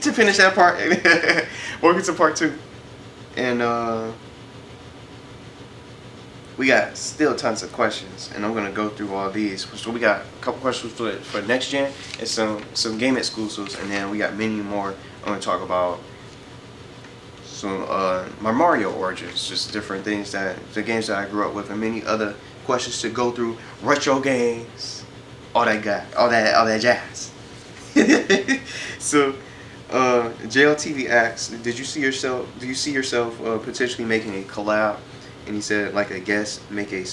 to finish that part. Welcome to part 2. And we got still tons of questions, and I'm gonna go through all these. So we got a couple questions for next gen and some game exclusives, and then we got many more. I'm gonna talk about some my Mario origins, just different things that the games that I grew up with, and many other questions to go through. Retro games, all that jazz. So JLTV asks, do you see yourself potentially making a collab? And he said, like a guest, making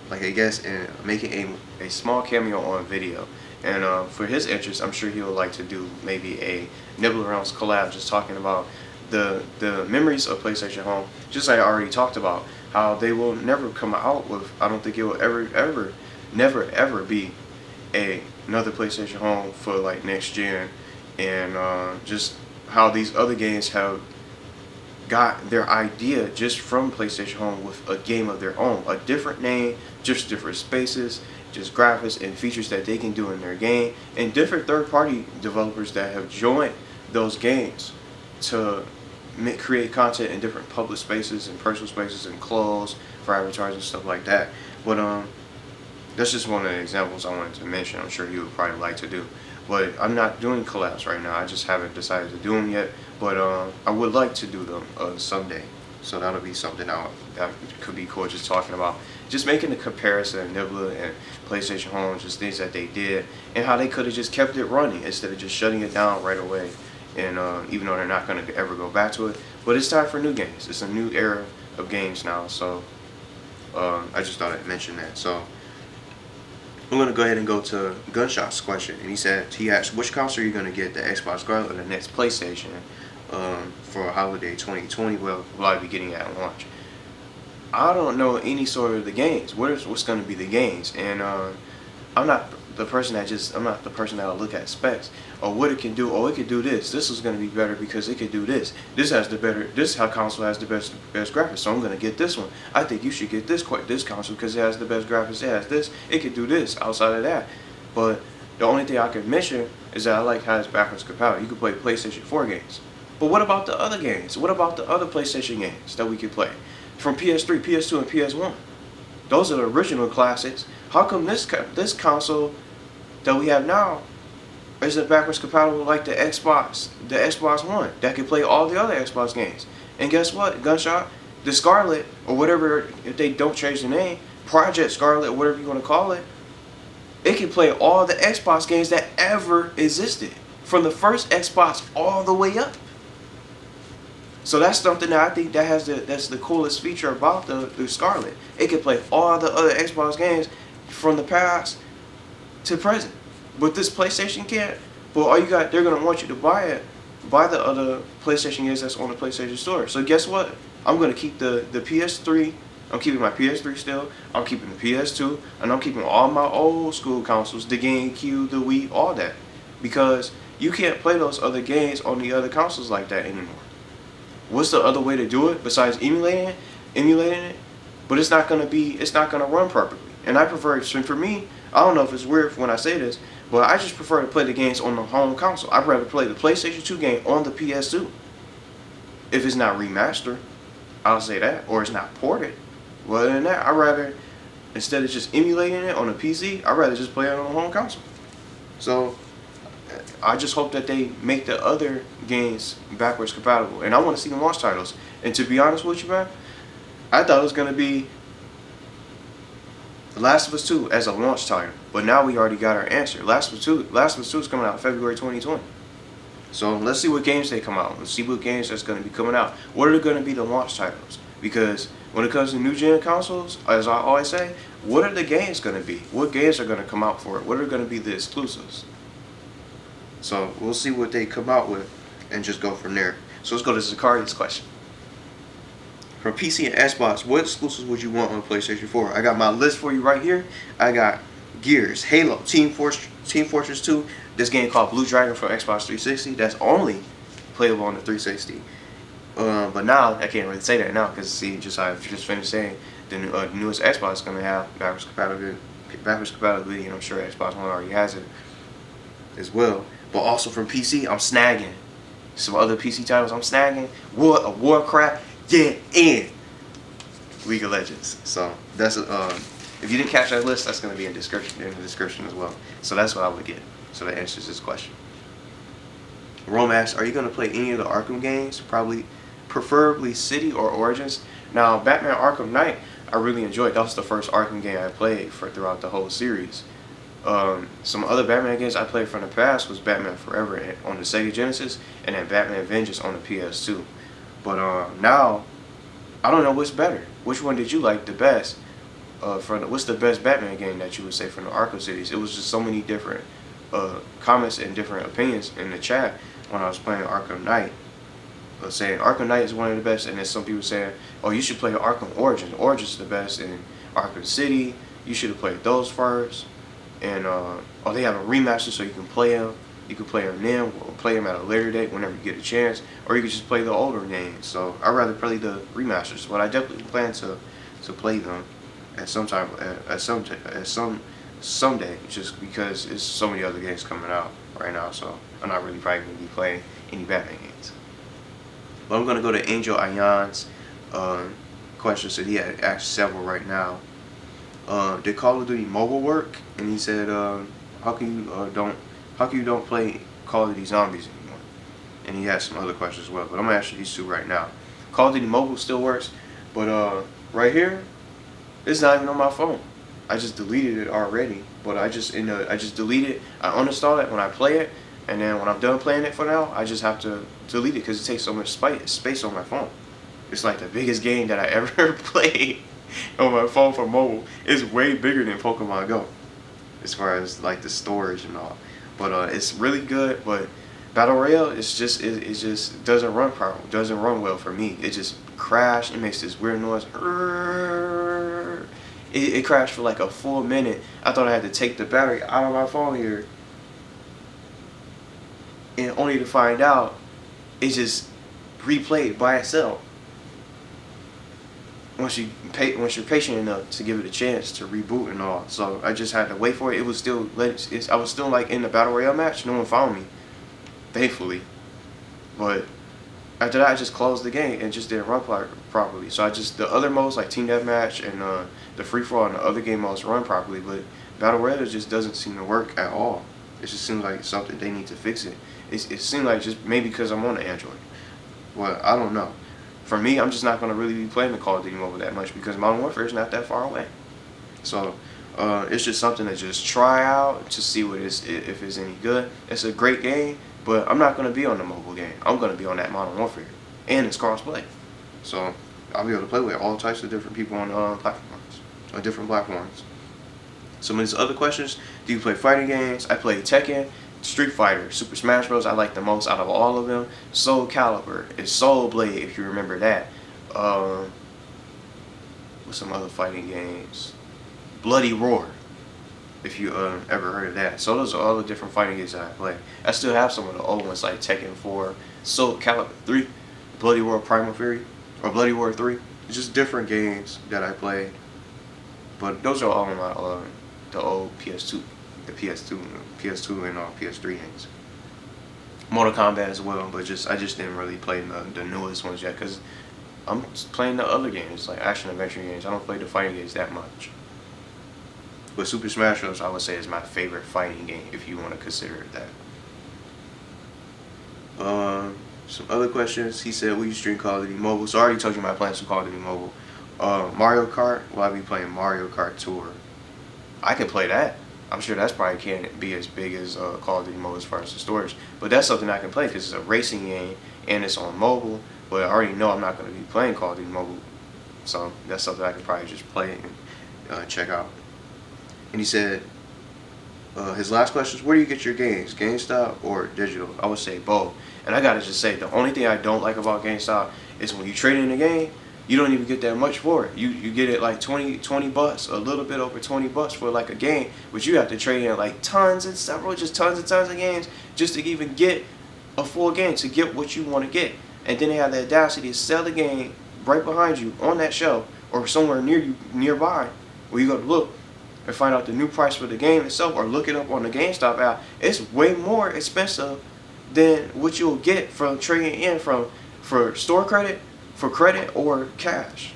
a small cameo on video. And for his interest, I'm sure he would like to do maybe a Nibble Arounds collab, just talking about the memories of PlayStation Home. Just like I already talked about, how they will never come out with, I don't think it will never ever be another PlayStation Home for like next gen. And just how these other games have got their idea just from PlayStation Home with a game of their own, a different name, just different spaces, just graphics and features that they can do in their game, and different third-party developers that have joined those games to create content in different public spaces and personal spaces and clothes for advertising and stuff like that. But that's just one of the examples I wanted to mention. I'm sure you would probably like to do. But I'm not doing collabs right now. I just haven't decided to do them yet. But I would like to do them someday. So that'll be something that could be cool, just talking about, just making the comparison, Nibbler and PlayStation Home, just things that they did, and how they could have just kept it running instead of just shutting it down right away. And even though they're not going to ever go back to it. But it's time for new games. It's a new era of games now. So I just thought I'd mention that. So I'm going to go ahead and go to Gunshot's question. And he asked, which console are you going to get, the Xbox Scarlet or the next PlayStation for holiday 2020? Well, will I be getting it at launch? I don't know any sort of the games. What's going to be the games? And I'm not the person that'll look at specs or what it can do. Oh, it could do this. This is going to be better because it could do this. This console has the best graphics, so I'm going to get this one. I think you should get this console because it has the best graphics. It has this. It could do this. Outside of that, but the only thing I can mention is that I like how it's backwards compatible. You can play PlayStation 4 games. But what about the other games? What about the other PlayStation games that we could play from PS3, PS2, and PS1? Those are the original classics. How come this console that we have now isn't backwards compatible like the Xbox One that can play all the other Xbox games? And guess what, Gunshot? The Scarlet, or whatever, if they don't change the name, Project Scarlet, or whatever you want to call it, it can play all the Xbox games that ever existed, from the first Xbox all the way up. So that's something that I think that's the coolest feature about the Scarlet. It can play all the other Xbox games from the past to present. But this PlayStation can't. But all you got, they're gonna want you to buy the other PlayStation games that's on the PlayStation Store. So guess what? I'm gonna keep the PS3. I'm keeping my PS3 still. I'm keeping the PS2, and I'm keeping all my old school consoles, the GameCube, the Wii, all that, because you can't play those other games on the other consoles like that anymore. What's the other way to do it besides emulating it? But it's not gonna run perfectly. And I prefer, for me, I don't know if it's weird when I say this, but I just prefer to play the games on the home console. I'd rather play the PlayStation 2 game on the PS2. If it's not remastered, I'll say that, or it's not ported. Well, other than that, I'd rather, instead of just emulating it on a PC, I'd rather just play it on the home console. So I just hope that they make the other games backwards compatible. And I want to see the launch titles. And to be honest with you, man, I thought it was going to be The Last of Us 2 as a launch title. But now we already got our answer. Last of Us 2 is coming out February 2020. So let's see what games they come out. Let's see what games that's going to be coming out. What are going to be the launch titles? Because when it comes to new gen consoles, as I always say, what are the games going to be? What games are going to come out for it? What are going to be the exclusives? So we'll see what they come out with and just go from there. So let's go to Zakari's question. From PC and Xbox, what exclusives would you want on PlayStation 4? I got my list for you right here. I got Gears, Halo, Team Fortress 2, this game called Blue Dragon for Xbox 360. That's only playable on the 360. But now, I can't really say that now because, see, I just finished saying the newest Xbox is going to have backwards compatibility, and I'm sure Xbox One already has it as well. But also from PC, I'm snagging Some other PC titles I'm snagging. Warcraft, yeah, and League of Legends. So that's if you didn't catch that list, that's gonna be in the description as well. So that's what I would get. So that answers this question. Rome asks, are you gonna play any of the Arkham games? Probably, preferably City or Origins. Now, Batman Arkham Knight, I really enjoyed. That was the first Arkham game I played throughout the whole series. Some other Batman games I played from the past was Batman Forever on the Sega Genesis, and then Batman Vengeance on the PS2. But now, I don't know what's better. Which one did you like the best? What's the best Batman game that you would say from the Arkham series? It was just so many different comments and different opinions in the chat when I was playing Arkham Knight. Saying Arkham Knight is one of the best, and then some people saying, oh, you should play Arkham Origins. Origins is the best, and Arkham City, you should have played those first. And they have a remaster, so you can play them. You can play them then, or play them at a later date whenever you get a chance, or you can just play the older games. So I'd rather play the remasters, but I definitely plan to play them at some time, someday, just because there's so many other games coming out right now. So I'm not really probably going to be playing any Batman games. But I'm going to go to Angel Ayan's question. So he had asked several right now. Did Call of Duty Mobile work? And he said, how can you don't play Call of Duty Zombies anymore? And he has some other questions as well, but I'm gonna answer these two right now. Call of Duty Mobile still works, but right here, it's not even on my phone. I just deleted it already, but I just delete it. I uninstall it when I play it, and then when I'm done playing it for now, I just have to delete it because it takes so much space on my phone. It's like the biggest game that I ever played on my phone for mobile. It's way bigger than Pokemon Go as far as like the storage and all. But it's really good. But Battle Royale, it just doesn't run properly. Doesn't run well for me. It just crashed. It makes this weird noise. It crashed for like a full minute. I thought I had to take the battery out of my phone here, and only to find out it just replayed by itself. Once you're patient enough to give it a chance to reboot and all. So I just had to wait for it. It was still I was still like in the Battle Royale match. No one found me, thankfully. But after that, I just closed the game and just didn't run properly. So the other modes like Team Deathmatch and the free for all and the other game modes run properly, but Battle Royale just doesn't seem to work at all. It just seems like something they need to fix it. It seems like just maybe because I'm on the Android. Well, I don't know. For me, I'm just not going to really be playing the Call of Duty Mobile that much because Modern Warfare is not that far away. So it's just something to just try out to see if it's any good. It's a great game, but I'm not going to be on the mobile game. I'm going to be on that Modern Warfare, and it's cross-play. So I'll be able to play with all types of different people on different platforms. Some of these other questions: do you play fighting games? I play Tekken, Street Fighter, Super Smash Bros. I like the most out of all of them. Soul Calibur, it's Soul Blade if you remember that. What's some other fighting games? Bloody Roar, if you ever heard of that. So those are all the different fighting games that I play. I still have some of the old ones like Tekken 4, Soul Calibur 3, Bloody Roar Primal Fury, or Bloody Roar 3. It's just different games that I play. But those are all of my the old PS2. The PS2 and PS3 games. Mortal Kombat as well, but I just didn't really play the newest ones yet because I'm playing the other games like action adventure games. I don't play the fighting games that much. But Super Smash Bros. I would say is my favorite fighting game if you want to consider it that. Some other questions. He said, will you stream Call of Duty Mobile? So I already told you my plans for Call of Duty Mobile. Mario Kart. Will I be playing Mario Kart Tour? I can play that. I'm sure that's probably can't be as big as Call of Duty Mobile as far as the storage. But that's something I can play because it's a racing game and it's on mobile. But I already know I'm not going to be playing Call of Duty Mobile. So that's something I can probably just play and check out. And he said, his last question is, where do you get your games? Gamestop or digital? I would say both. And I got to just say, the only thing I don't like about GameStop is when you trade in a game, you don't even get that much for it. You get it like 20 bucks, a little bit over 20 bucks for like a game, but you have to trade in like tons and tons of games just to even get a full game, to get what you want to get. And then they have the audacity to sell the game right behind you on that shelf or somewhere nearby where you go to look and find out the new price for the game itself or look it up on the GameStop app. It's way more expensive than what you'll get from trading in for store credit, for credit, or cash.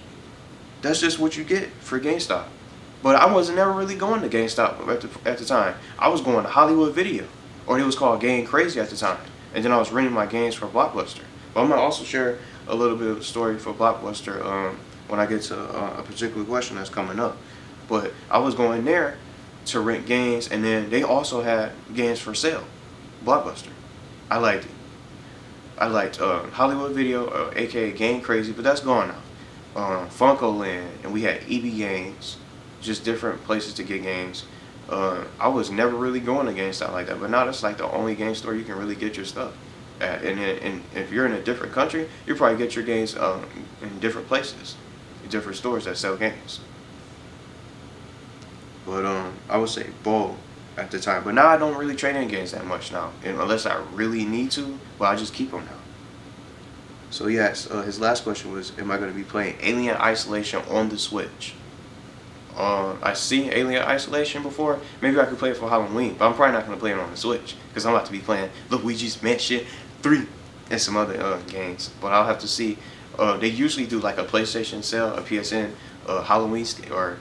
That's just what you get for GameStop. But I wasn't never really going to GameStop at the time. I was going to Hollywood Video, or it was called Game Crazy at the time. And then I was renting my games for Blockbuster. But I'm gonna also share a little bit of a story for Blockbuster when I get to a particular question that's coming up. But I was going there to rent games, and then they also had games for sale. Blockbuster. I liked it. I liked Hollywood Video, aka Game Crazy, but that's gone now. Funko Land, and we had EB Games, just different places to get games. I was never really going to GameStop like that, but now that's like the only game store you can really get your stuff at. And if you're in a different country, you probably get your games in different places, different stores that sell games. But I would say bold at the time. But now I don't really trade in games that much now, and unless I really need to. But I just keep them now. So yes, his last question was, am I going to be playing Alien Isolation on the Switch? I seen Alien Isolation before. Maybe I could play it for Halloween, but I'm probably not going to play it on the Switch because I'm about to be playing Luigi's Mansion 3 and some other games. But I'll have to see. They usually do like a PlayStation sale, a PSN Halloween or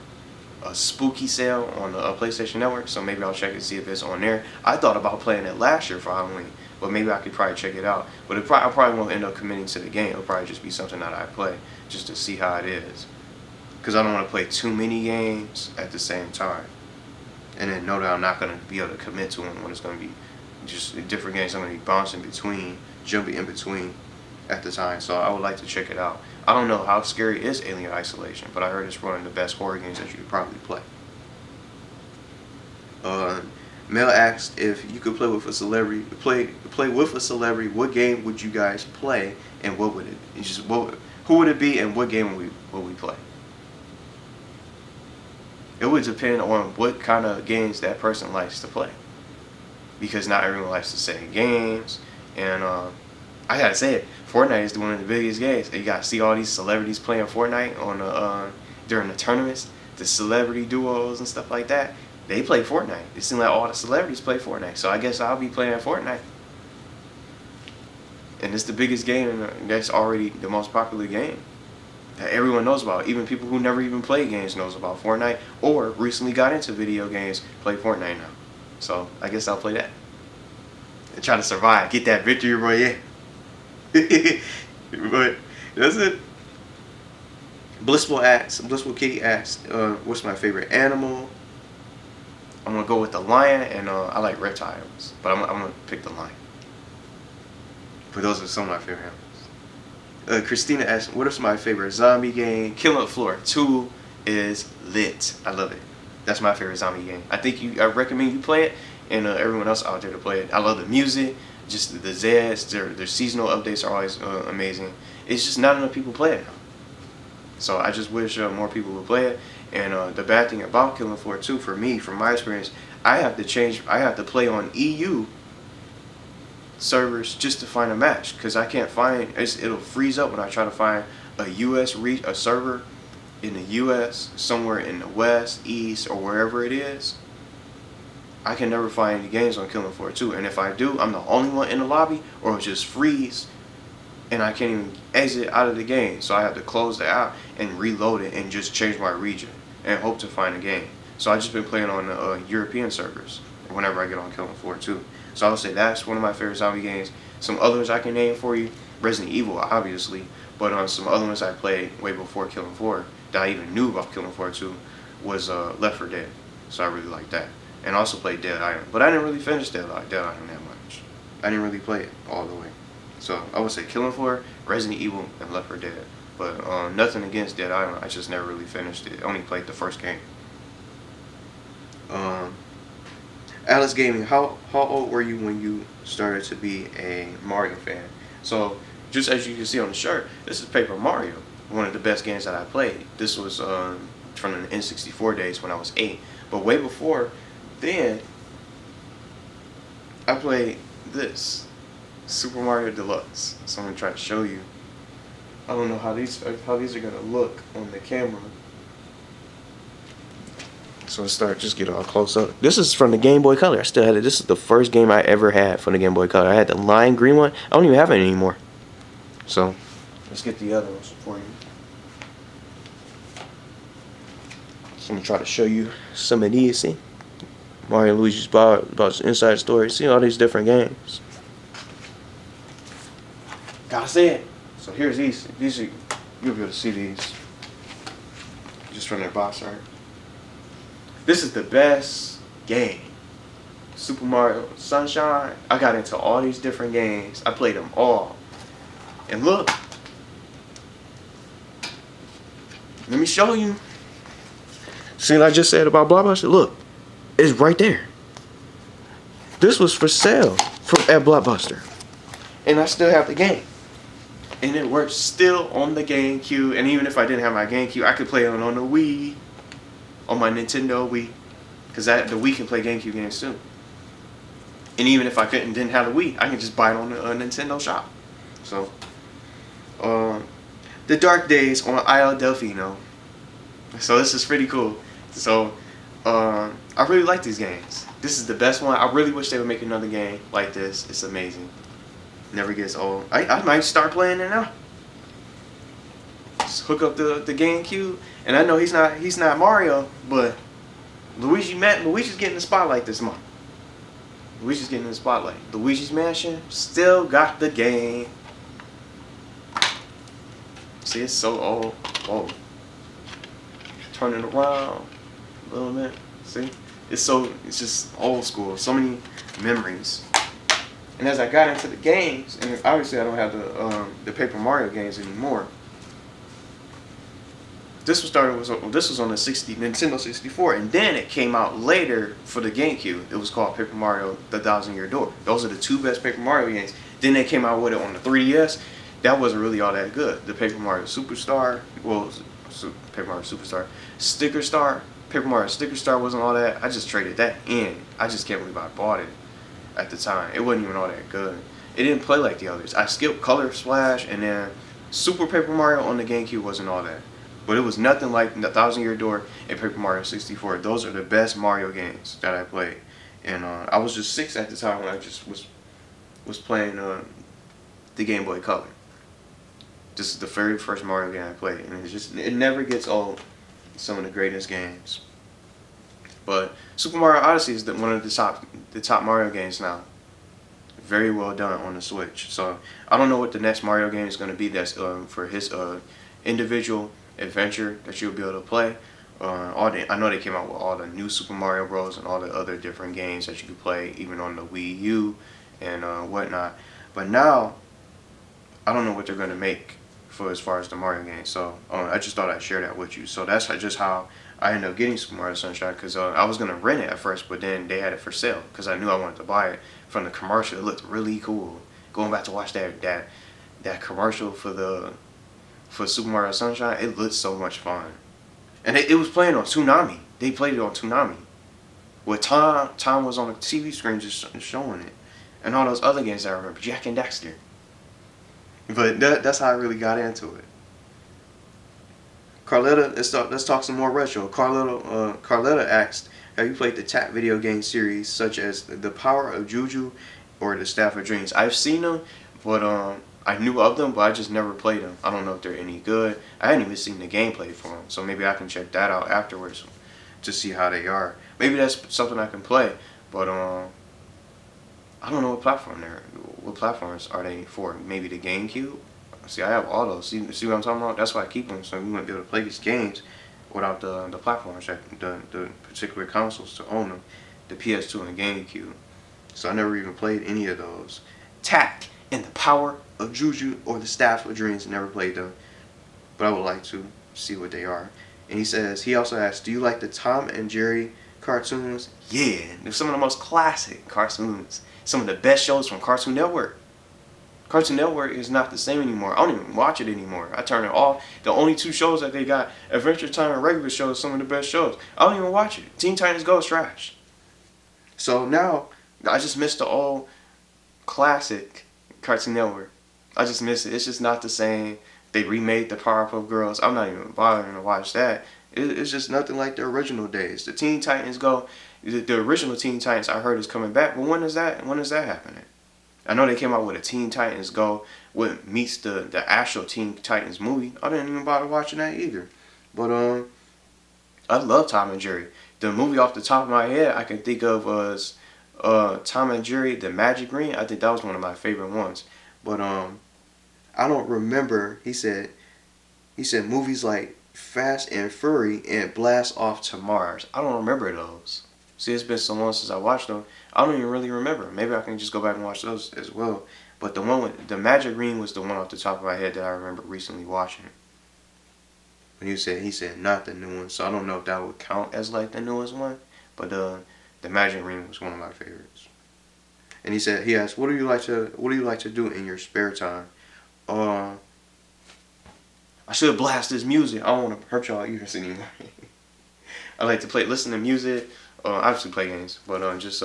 a spooky sale on the PlayStation Network, so maybe I'll check and see if it's on there. I thought about playing it last year for Halloween, but maybe I could probably check it out. But I probably won't end up committing to the game. It'll probably just be something that I play just to see how it is, because I don't want to play too many games at the same time and then know that I'm not going to be able to commit to them when it's going to be just different games. I'm going to be bouncing between, jumping in between at the time, so I would like to check it out. I don't know how scary is Alien Isolation, but I heard it's one of the best horror games that you could probably play. Mel asked if you could play with a celebrity, play with a celebrity. What game would you guys play, and what would it? Who would it be, and what game would we play? It would depend on what kind of games that person likes to play, because not everyone likes the same games, and I gotta say it, Fortnite is one of the biggest games. You gotta see all these celebrities playing Fortnite on during the tournaments, the celebrity duos and stuff like that. They play Fortnite. It seems like all the celebrities play Fortnite, so I guess I'll be playing Fortnite. And it's the biggest game, and that's already the most popular game that everyone knows about. Even people who never even played games knows about Fortnite, or recently got into video games play Fortnite now. So I guess I'll play that and try to survive, get that victory royale. But that's it. Blissful Kitty asks, what's my favorite animal? I'm gonna go with the lion, and I like reptiles, but I'm gonna pick the lion. But those are some of my favorite animals. Christina asks, what is my favorite zombie game? Killing Floor 2 is lit. I love it. That's my favorite zombie game. I recommend you play it, and everyone else out there to play it. I love the music. Just the Zeds, their seasonal updates are always amazing. It's just not enough people play it now. So I just wish more people would play it. And the bad thing about Killing Floor 2 for me, from my experience, I have to play on EU servers just to find a match, because I can't find, it'll freeze up when I try to find a server in the US, somewhere in the West, East, or wherever it is. I can never find any games on Killing Floor 2, and if I do, I'm the only one in the lobby, or it'll just freeze, and I can't even exit out of the game. So I have to close the app and reload it and just change my region and hope to find a game. So I've just been playing on the European servers whenever I get on Killing Floor 2. So I would say that's one of my favorite zombie games. Some others I can name for you, Resident Evil obviously, but some other ones I played way before Killing Floor that I even knew about Killing Floor 2 was Left 4 Dead. So I really like that. And also played Dead Island, but I didn't really finish Dead Island that much. I didn't really play it all the way. So I would say Killing Floor, Resident Evil, and Left 4 Dead. But nothing against Dead Island, I just never really finished it. I only played the first game. Alice Gaming, how old were you when you started to be a Mario fan? So just as you can see on the shirt, this is Paper Mario, one of the best games that I played. This was from the N64 days when I was 8. But way before then, I played this, Super Mario Deluxe. So I'm gonna try to show you. I don't know how these are gonna look on the camera. So let's start, just get all close up. This is from the Game Boy Color. I still had it. This is the first game I ever had from the Game Boy Color. I had the lime green one. I don't even have it anymore. So let's get the other ones for you. So I'm gonna try to show you some of these. See, Mario and Luigi's about inside story. See all these different games. Gotta say it. So here's these. These are, you'll be able to see these just from their box art. This is the best game. Super Mario Sunshine. I got into all these different games. I played them all. And look. Let me show you. See what I just said about Blockbuster? Look. It's right there. This was for sale at Blockbuster. And I still have the game. And it works still on the GameCube. And even if I didn't have my GameCube, I could play it on the Wii. On my Nintendo Wii. Because the Wii can play GameCube games too. And even if I didn't have the Wii, I can just buy it on the Nintendo shop. So, The Dark Days on Isle Delfino. So this is pretty cool. So, I really like these games. This is the best one. I really wish they would make another game like this. It's amazing. Never gets old. I might start playing it now. Just hook up the GameCube, and I know he's not Mario, but Luigi's getting the spotlight this month. Luigi's getting the spotlight. Luigi's Mansion still got the game. See, it's so old. Oh, turn it around a little bit. See, it's just old school. So many memories. And as I got into the games, and obviously I don't have the Paper Mario games anymore. This was on the Nintendo 64, and then it came out later for the GameCube. It was called Paper Mario: The Thousand-Year Door. Those are the two best Paper Mario games. Then they came out with it on the 3DS. That wasn't really all that good. The Paper Mario Superstar, Paper Mario Superstar, Sticker Star, Paper Mario Sticker Star wasn't all that. I just traded that in. I just can't believe I bought it at the time. It wasn't even all that good. It didn't play like the others. I skipped Color Splash, and then Super Paper Mario on the GameCube wasn't all that. But it was nothing like the Thousand-Year Door and Paper Mario 64. Those are the best Mario games that I played. And I was just 6 at the time when I just was playing the Game Boy Color. This is the very first Mario game I played, and it never gets old. Some of the greatest games. But Super Mario Odyssey is one of the top Mario games now. Very well done on the Switch. So I don't know what the next Mario game is going to be. That's for his individual adventure that you'll be able to play. I know they came out with all the new Super Mario Bros. And all the other different games that you can play, even on the Wii U and whatnot. But now, I don't know what they're going to make for as far as the Mario game. So I just thought I'd share that with you. So that's just how I ended up getting Super Mario Sunshine, because I was going to rent it at first, but then they had it for sale because I knew I wanted to buy it from the commercial. It looked really cool. Going back to watch that commercial for Super Mario Sunshine, it looked so much fun. And it was playing on Toonami. They played it on Toonami. With Tom was on the TV screen just showing it. And all those other games I remember, Jack and Dexter. But that's how I really got into it. Carletta, let's talk some more retro. Carletta asked, have you played the tap video game series such as the Power of JuJu or the Staff of Dreams? I've seen them, but I knew of them, but I just never played them. I don't know if they're any good. I hadn't even seen the gameplay for them, so maybe I can check that out afterwards to see how they are. Maybe that's something I can play, but I don't know what platform what platforms are they for? Maybe the GameCube? See, I have all those. See what I'm talking about? That's why I keep them, so we wouldn't be able to play these games without the platforms, the particular consoles to own them, the PS2 and GameCube. So I never even played any of those. Tact and the Power of JuJu or the Staff of Dreams, never played them, but I would like to see what they are. And he also asked, do you like the Tom and Jerry cartoons? Yeah, they're some of the most classic cartoons. Some of the best shows from Cartoon Network. Cartoon Network is not the same anymore. I don't even watch it anymore. I turn it off. The only two shows that they got, Adventure Time and regular shows, some of the best shows. I don't even watch it. Teen Titans Go is trash. So now, I just miss the old classic Cartoon Network. I just miss it. It's just not the same. They remade the Powerpuff Girls. I'm not even bothering to watch that. It's just nothing like the original days. The Teen Titans Go, the original Teen Titans I heard is coming back, but when is that happening? I know they came out with a Teen Titans Go, what meets the actual Teen Titans movie. I didn't even bother watching that either. But I love Tom and Jerry. The movie off the top of my head I can think of was Tom and Jerry, The Magic Ring. I think that was one of my favorite ones. But I don't remember. He said movies like Fast and Furry and Blast Off to Mars. I don't remember those. See, it's been so long since I watched them. I don't even really remember. Maybe I can just go back and watch those as well. But the one with the Magic Ring was the one off the top of my head that I remember recently watching. When he said not the new one, so I don't know if that would count as like the newest one. But the Magic Ring was one of my favorites. And he asked, what do you like to do in your spare time? I should blast this music. I don't want to hurt y'all ears anymore. I like to listen to music. Obviously play games, but just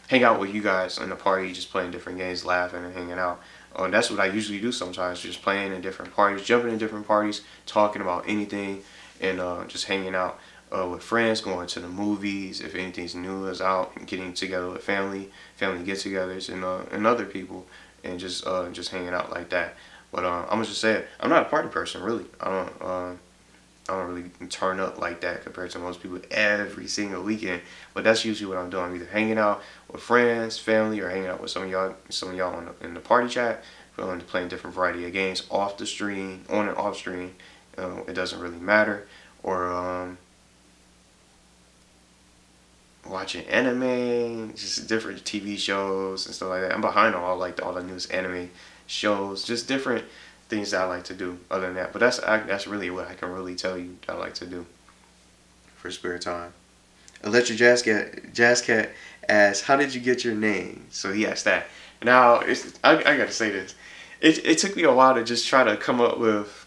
hang out with you guys in the party, just playing different games, laughing and hanging out. That's what I usually do sometimes, just playing in different parties, jumping in different parties, talking about anything, and just hanging out with friends, going to the movies, if anything's new is out, and getting together with family get-togethers, and other people, and just hanging out like that. But I'm gonna just say it, I'm not a party person, really. I don't really turn up like that compared to most people every single weekend. But that's usually what I'm doing. I'm either hanging out with friends, family, or hanging out with some of y'all in the party chat, playing different variety of games off the stream, on and off stream. It doesn't really matter. Or watching anime, just different TV shows and stuff like that. I'm behind on all the newest anime shows, just different things that I like to do other than that. But that's really what I can really tell you I like to do for spare time. Electric Jazz Cat asks, how did you get your name? So he asked that. Now, I gotta say this. It took me a while to just try to come up with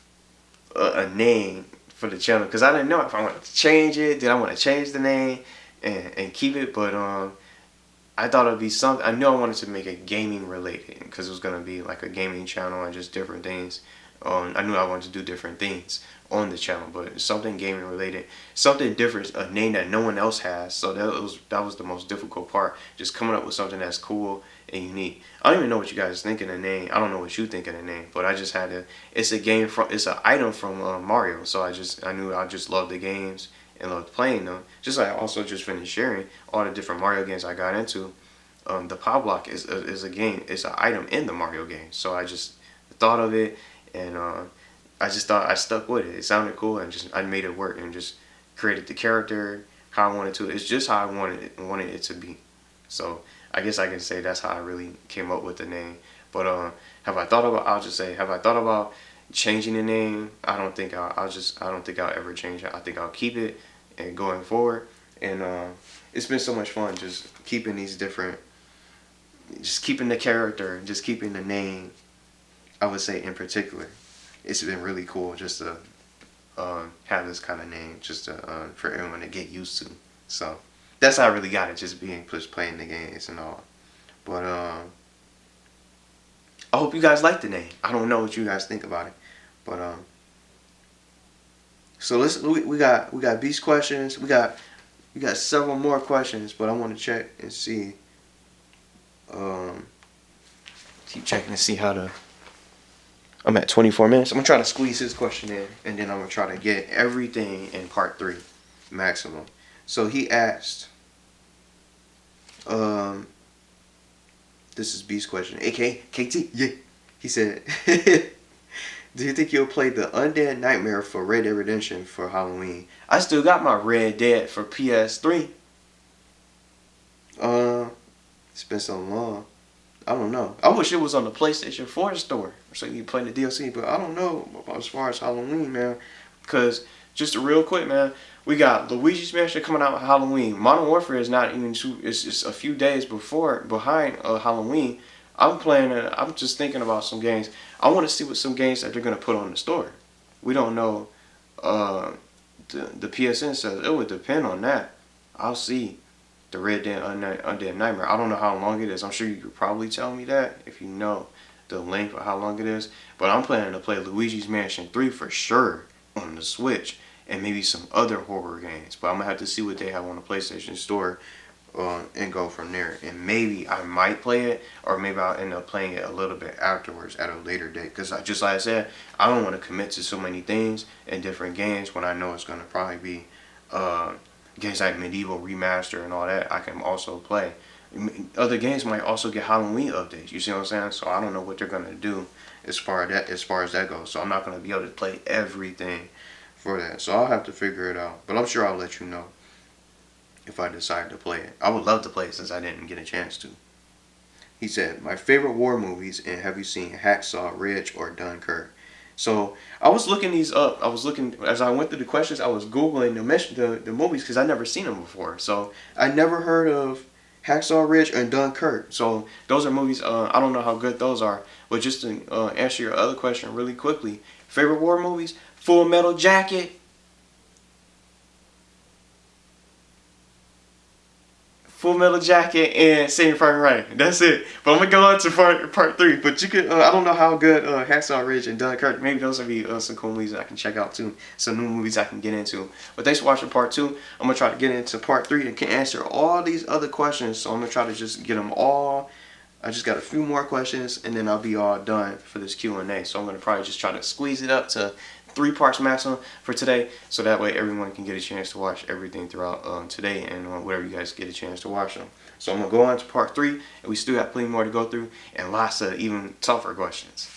a name for the channel, because I didn't know if I wanted to change it. Did I want to change the name and keep it? But I thought it'd be something. I knew I wanted to make it gaming related, because it was gonna be like a gaming channel and just different things. I knew I wanted to do different things on the channel, but something gaming related, something different, a name that no one else has. So that was the most difficult part, just coming up with something that's cool and unique. I don't even know what you guys think of the name. I don't know what you think of the name, but I just had to. It's an item from Mario. So I knew I just loved the games and loved playing them. Just like I also just finished sharing all the different Mario games I got into. The PowBlock is a game. It's an item in the Mario game. So I just thought of it, and I just thought I stuck with it. It sounded cool, and I made it work, and just created the character how I wanted to. It's just how I wanted it to be. So I guess I can say that's how I really came up with the name. But have I thought about changing the name? I don't think I'll ever change it. I think I'll keep it and going forward. And it's been so much fun just keeping keeping the character, just keeping the name. I would say in particular, it's been really cool just to have this kind of name, just to, for everyone to get used to. So that's how I really got it, just playing the games and all. But I hope you guys like the name. I don't know what you guys think about it, but so we got Beast questions. We got several more questions, but I want to check and see. Keep checking to see how to. I'm at 24 minutes. I'm gonna try to squeeze his question in, and then I'm gonna try to get everything in part 3, maximum. So he asked, this is B's question, aka KT. Yeah, he said, do you think you'll play the Undead Nightmare for Red Dead Redemption for Halloween? I still got my Red Dead for PS3. It's been so long. I don't know. I wish it was on the PlayStation 4 store so you can play the DLC, but I don't know about as far as Halloween, man. Because, just real quick, man, we got Luigi's Mansion coming out Halloween. Modern Warfare is not even it's just a few days behind Halloween. I'm just thinking about some games. I want to see what some games that they're going to put on the store. We don't know. The PSN says it would depend on that. I'll see. The Red Dead Undead Nightmare. I don't know how long it is. I'm sure you could probably tell me that if you know the length of how long it is. But I'm planning to play Luigi's Mansion 3 for sure on the Switch. and maybe some other horror games. But I'm gonna have to see what they have on the PlayStation Store, and go from there. And maybe I might play it, or maybe I'll end up playing it a little bit afterwards at a later date. Because just like I said, I don't want to commit to so many things in different games when I know it's gonna probably be games like Medieval Remaster and all that. I can also play. Other games might also get Halloween updates. You see what I'm saying? So I don't know what they're gonna do as far as that goes. So I'm not gonna be able to play everything for that. So I'll have to figure it out. But I'm sure I'll let you know if I decide to play it. I would love to play it since I didn't get a chance to. He said, my favorite war movies, and have you seen Hacksaw Ridge or Dunkirk? So I was looking these up. I was looking, as I went through the questions, I was Googling the movies because I'd never seen them before. So I never heard of Hacksaw Ridge and Dunkirk. So those are movies, I don't know how good those are. But just to answer your other question really quickly, favorite war movies? Full Metal Jacket. Full Metal Jacket and Saving Private Ryan. That's it. But I'm gonna go on to part 3. But you could, I don't know how good Hacksaw Ridge and Dunkirk. Maybe those would be some cool movies I can check out too. Some new movies I can get into. But thanks for watching part 2. I'm gonna try to get into part 3 and can answer all these other questions. So I'm gonna try to just get them all. I just got a few more questions and then I'll be all done for this Q&A. So I'm gonna probably just try to squeeze it up to 3 parts maximum for today, so that way everyone can get a chance to watch everything throughout today and whatever you guys get a chance to watch them. So I'm gonna go on to part 3, and we still have plenty more to go through and lots of even tougher questions.